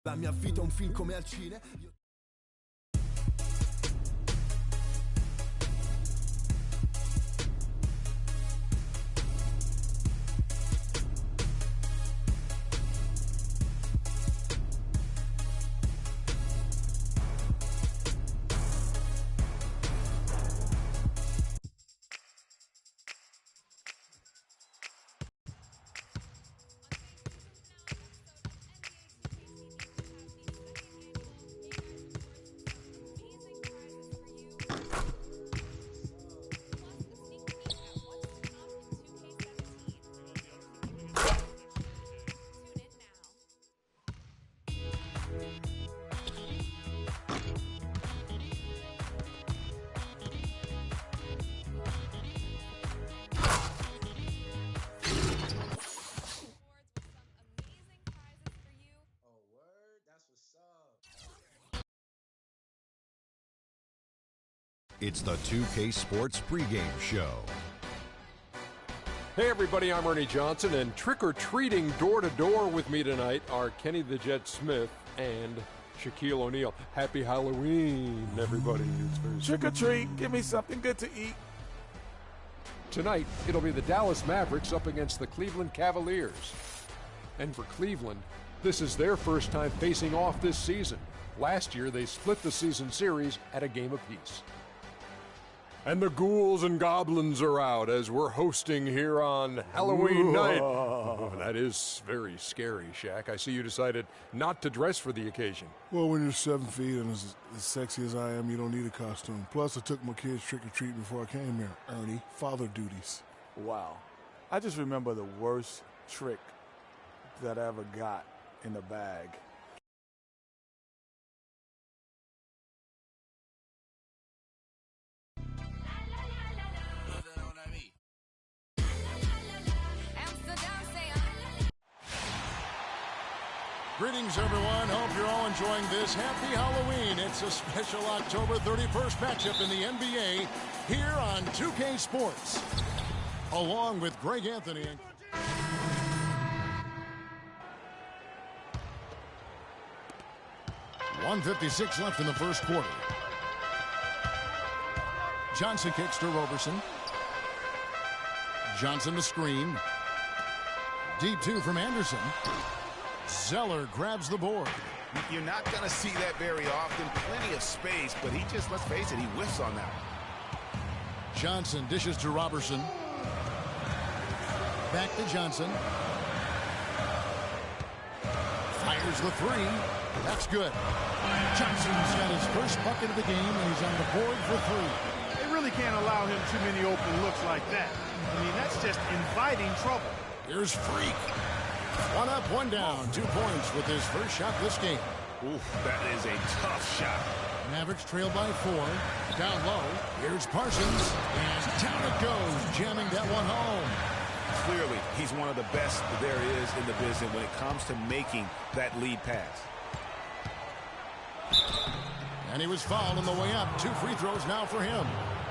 La mia vita è un film come al cinema. It's the 2K Sports pregame show. Hey everybody, I'm Ernie Johnson, and trick-or-treating door-to-door with me tonight are Kenny the Jet Smith and Shaquille O'Neal. Happy Halloween, everybody. Trick-or-treat, give me something good to eat. Tonight, it'll be the Dallas Mavericks up against the Cleveland Cavaliers. And for Cleveland, this is their first time facing off this season. Last year, they split the season series at a game apiece. And the ghouls and goblins are out as we're hosting here on Halloween night. Oh, that is very scary, Shaq. I see you decided not to dress for the occasion. Well, when you're 7 feet and as sexy as I am, you don't need a costume. Plus, I took my kids trick-or-treating before I came here. Ernie, father duties. Wow. I just remember the worst trick that I ever got in the bag. Greetings, everyone. Hope you're all enjoying this. Happy Halloween. It's a special October 31st matchup in the NBA here on 2K Sports. Along with Greg Anthony. 1:56 left in the first quarter. Johnson kicks to Roberson. Johnson the screen. Deep two from Anderson. Zeller grabs the board. You're not going to see that very often. Plenty of space, but he just, let's face it, he whiffs on that. Johnson dishes to Robertson. Back to Johnson. Fires the three. That's good. Johnson's got his first bucket of the game, and he's on the board for three. They really can't allow him too many open looks like that. I mean, that's just inviting trouble. Here's Freak. One up, one down. 2 points with his first shot this game. Ooh, that is a tough shot. Mavericks trail by 4. Down low. Here's Parsons. And down it goes, jamming that one home. Clearly, he's one of the best there is in the business when it comes to making that lead pass. And he was fouled on the way up. 2 free throws now for him.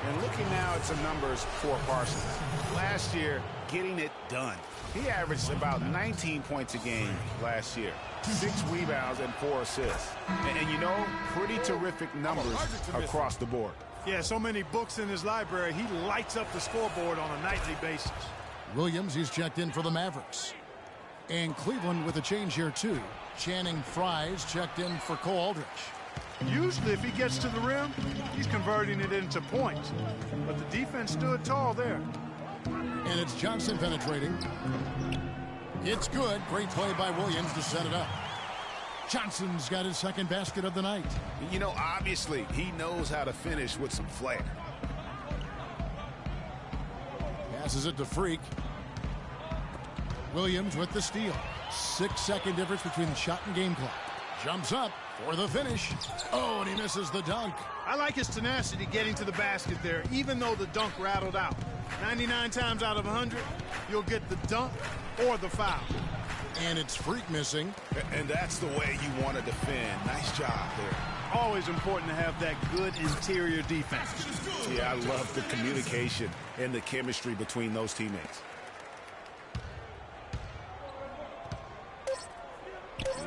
And looking now at some numbers for Parsons. Last year, getting it done. He averaged about 19 points a game last year. 6 rebounds and 4 assists. And you know, pretty terrific numbers across the board. Yeah, so many books in his library. He lights up the scoreboard on a nightly basis. Williams, he's checked in for the Mavericks. And Cleveland with a change here, too. Channing Frye's checked in for Cole Aldrich. Usually, if he gets to the rim, he's converting it into points. But the defense stood tall there. And it's Johnson penetrating. It's good. Great play by Williams to set it up. Johnson's got his second basket of the night. You know, obviously, he knows how to finish with some flair. Passes it to Freak. Williams with the steal. 6-second difference between the shot and game clock. Jumps up for the finish. Oh, and he misses the dunk. I like his tenacity getting to the basket there, even though the dunk rattled out. 99 times out of 100, you'll get the dunk or the foul. And it's Freak missing. And that's the way you want to defend. Nice job there. Always important to have that good interior defense. Yeah, I love the communication and the chemistry between those teammates.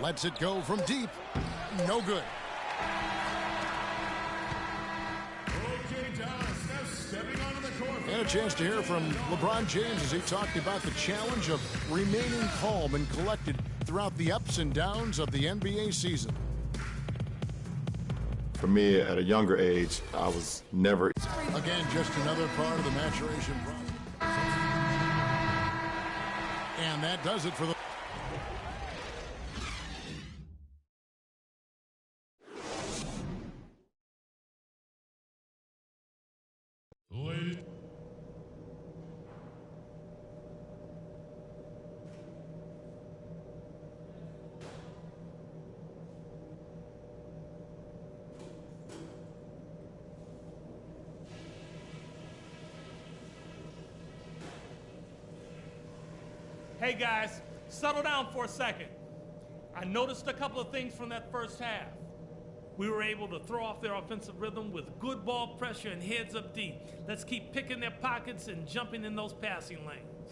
Lets it go from deep. No good. And a chance to hear from LeBron James as he talked about the challenge of remaining calm and collected throughout the ups and downs of the NBA season. For me, at a younger age, I was never... Again, just another part of the maturation process. And that does it for the... Hey guys, settle down for a second. I noticed a couple of things from that first half. We were able to throw off their offensive rhythm with good ball pressure and heads up deep. Let's keep picking their pockets and jumping in those passing lanes.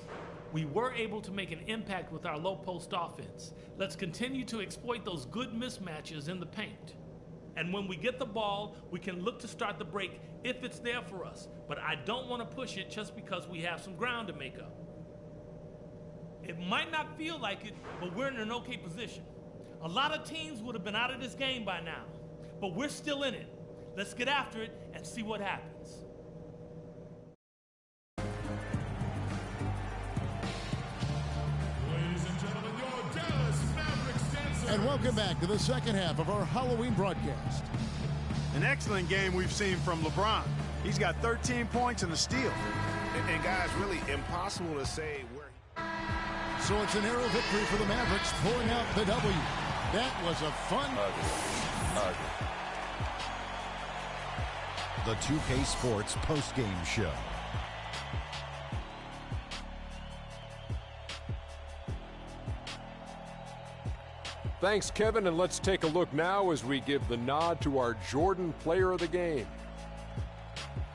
We were able to make an impact with our low post offense. Let's continue to exploit those good mismatches in the paint. And when we get the ball, we can look to start the break if it's there for us. But I don't want to push it just because we have some ground to make up. It might not feel like it, but we're in an okay position. A lot of teams would have been out of this game by now, but we're still in it. Let's get after it and see what happens. Ladies and gentlemen, your Dallas Mavericks dancer. And welcome back to the second half of our Halloween broadcast. An excellent game we've seen from LeBron. He's got 13 points and a steal. And guys, really impossible to say where. So it's a narrow victory for the Mavericks, pulling out the W. That was a fun... The 2K Sports postgame show. Thanks, Kevin, and let's take a look now as we give the nod to our Jordan Player of the Game.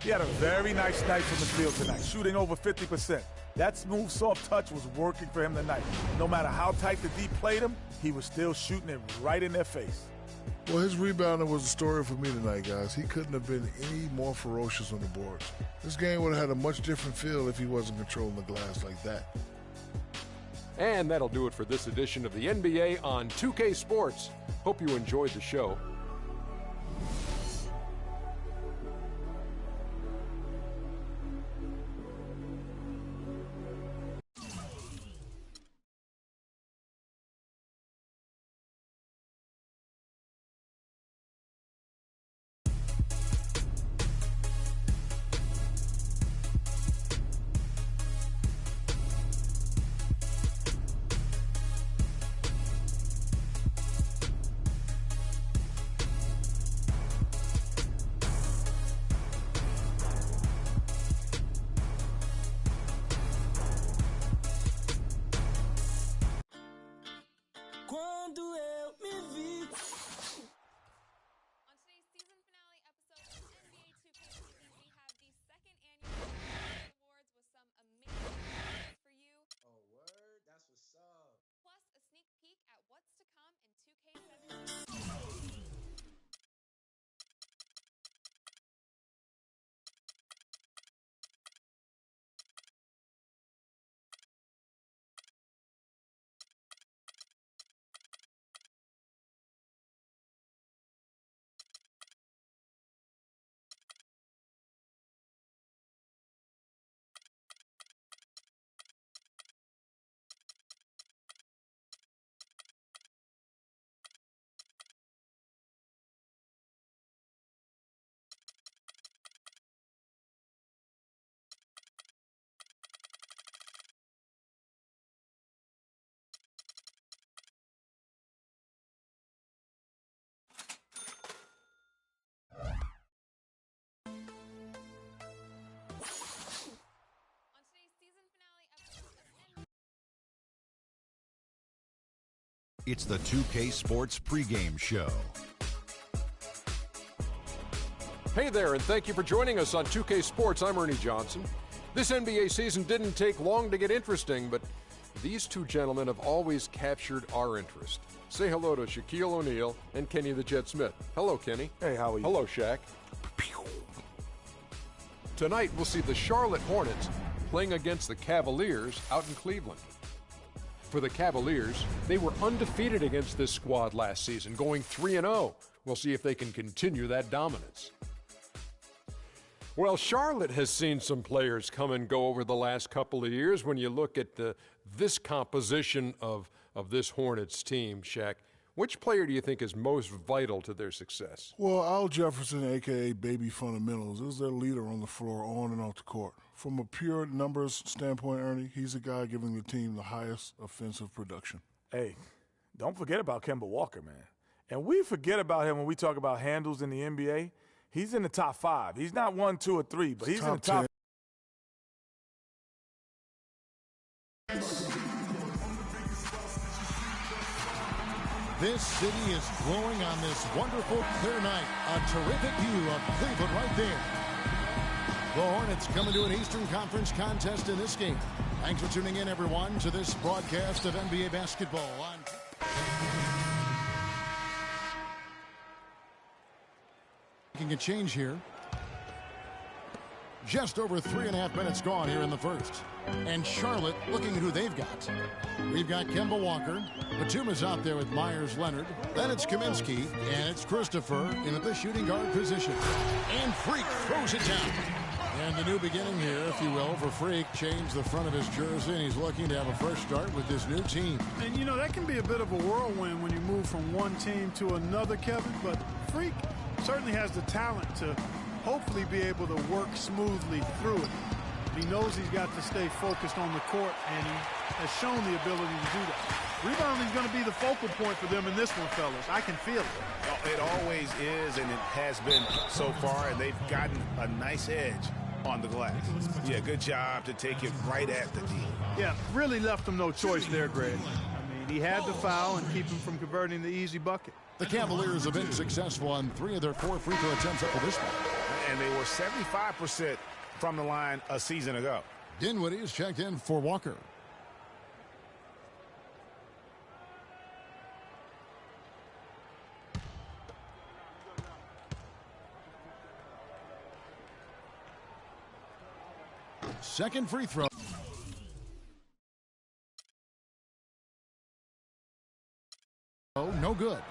He had a very nice night from the field tonight, shooting over 50%. That smooth, soft touch was working for him tonight. No matter how tight the D played him, he was still shooting it right in their face. Well, his rebounder was the story for me tonight, guys. He couldn't have been any more ferocious on the boards. This game would have had a much different feel if he wasn't controlling the glass like that. And that'll do it for this edition of the NBA on 2K Sports. Hope you enjoyed the show. It's the 2K Sports pregame show. Hey there, and thank you for joining us on 2K Sports. I'm Ernie Johnson. This NBA season didn't take long to get interesting, but These two gentlemen have always captured our interest. Say hello to Shaquille O'Neal and Kenny the Jet Smith. Hello, Kenny. Hey, how are you? Hello, Shaq. Tonight, we'll see the Charlotte Hornets playing against the Cavaliers out in Cleveland. For the Cavaliers, they were undefeated against this squad last season, going 3-0. We'll see if they can continue that dominance. Well, Charlotte has seen some players come and go over the last couple of years. When you look at this composition of this Hornets team, Shaq, which player do you think is most vital to their success? Well, Al Jefferson, a.k.a. Baby Fundamentals, is their leader on the floor, on and off the court. From a pure numbers standpoint, Ernie, he's the guy giving the team the highest offensive production. Hey, don't forget about Kemba Walker, man. And we forget about him when we talk about handles in the NBA. He's in the top 5. He's not 1, 2, or 3, but he's in the top 10. This city is glowing on this wonderful, clear night. A terrific view of Cleveland right there. The Hornets coming to an Eastern Conference contest in this game. Thanks for tuning in, everyone, to this broadcast of NBA basketball. Making a change here. Just over 3.5 minutes gone here in the first. And Charlotte looking at who they've got. We've got Kemba Walker. Batum is out there with Myers Leonard. Then it's Kaminsky. And it's Christopher in the shooting guard position. And Freak throws it down. And the new beginning here, if you will, for Freak. Changed the front of his jersey, and he's looking to have a fresh start with this new team. And, you know, that can be a bit of a whirlwind when you move from one team to another, Kevin. But Freak certainly has the talent to hopefully be able to work smoothly through it. He knows he's got to stay focused on the court, and he has shown the ability to do that. Rebounding is going to be the focal point for them in this one, fellas. I can feel it. It always is, and it has been so far, and they've gotten a nice edge on the glass. Yeah, good job to take it right at the D. Yeah, really left them no choice there, Greg. I mean, he had to foul and keep him from converting the easy bucket. The Cavaliers have been successful on 3 of their 4 free throw attempts up to this point. And they were 75% from the line a season ago. Dinwiddie is checked in for Walker. Second free throw. Oh, no good.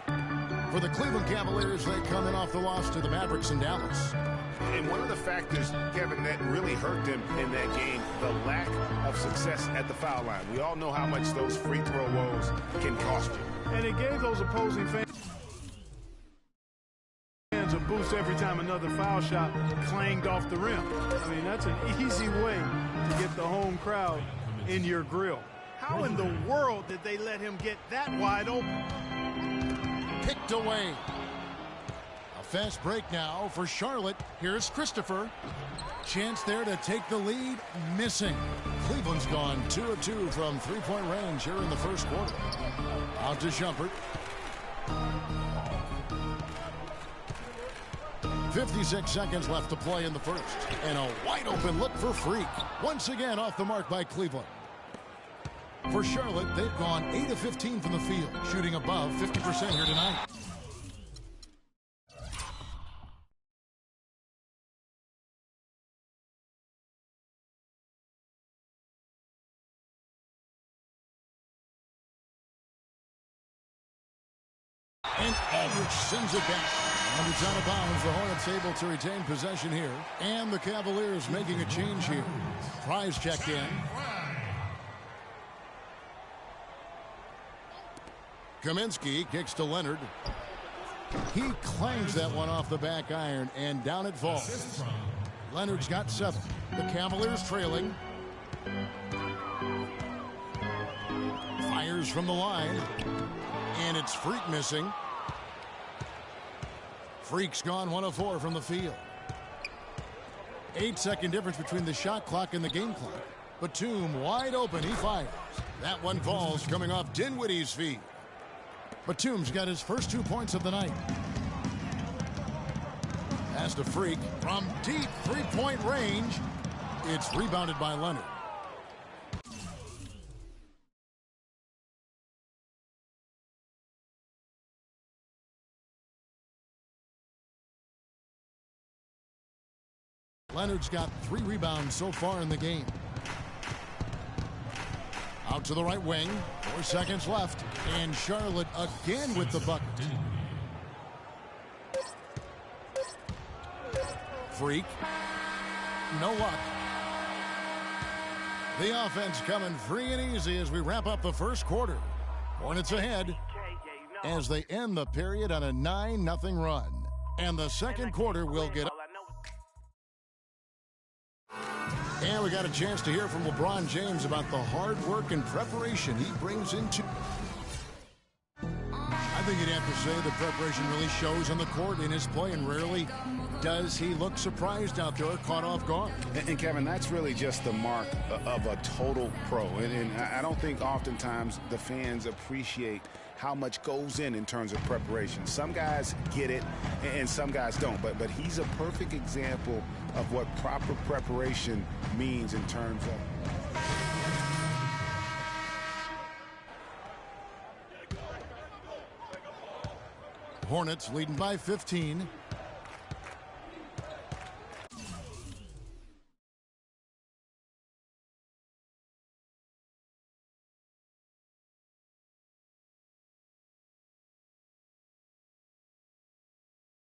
For the Cleveland Cavaliers, they come in off the loss to the Mavericks in Dallas. And one of the factors, Kevin, that really hurt them in that game, the lack of success at the foul line. We all know how much those free throw woes can cost you. And it gave those opposing fans a boost every time another foul shot clanged off the rim. I mean, that's an easy way to get the home crowd in your grill. How in the world did they let him get that wide open? Picked away. A fast break now for Charlotte. Here's Christopher. Chance there to take the lead. Missing. Cleveland's gone 2 of 2 from three-point range here in the first quarter. Out to Shumpert. 56 seconds left to play in the first. And a wide open look for Freak. Once again off the mark by Cleveland. For Charlotte, they've gone 8 of 15 from the field, shooting above 50% here tonight. And Aldridge sends it back. And it's out of bounds. The Hornets able to retain possession here. And the Cavaliers making a change here. Price checked in. Kaminsky kicks to Leonard. He clangs that one off the back iron, and down it falls. Leonard's got 7. The Cavaliers trailing. Fires from the line. And it's Freak missing. Freak's gone 1 of 4 from the field. 8-second difference between the shot clock and the game clock. Batum wide open. He fires. That one falls coming off Dinwiddie's feet. Batum's got his first 2 points of the night. Pass to Freak from deep three-point range. It's rebounded by Leonard. Leonard's got 3 rebounds so far in the game. Out to the right wing. 4 seconds left. And Charlotte again with the bucket. Freak. No luck. The offense coming free and easy as we wrap up the first quarter. Hornets ahead as they end the period on a 9-0 run. And the second quarter will get... And we got a chance to hear from LeBron James about the hard work and preparation he brings into... I think you'd have to say the preparation really shows on the court in his play, and rarely does he look surprised out there or caught off guard. And Kevin, that's really just the mark of a total pro. And I don't think oftentimes the fans appreciate how much goes in terms of preparation. Some guys get it and some guys don't, but he's a perfect example of what proper preparation means in terms of... Hornets leading by 15.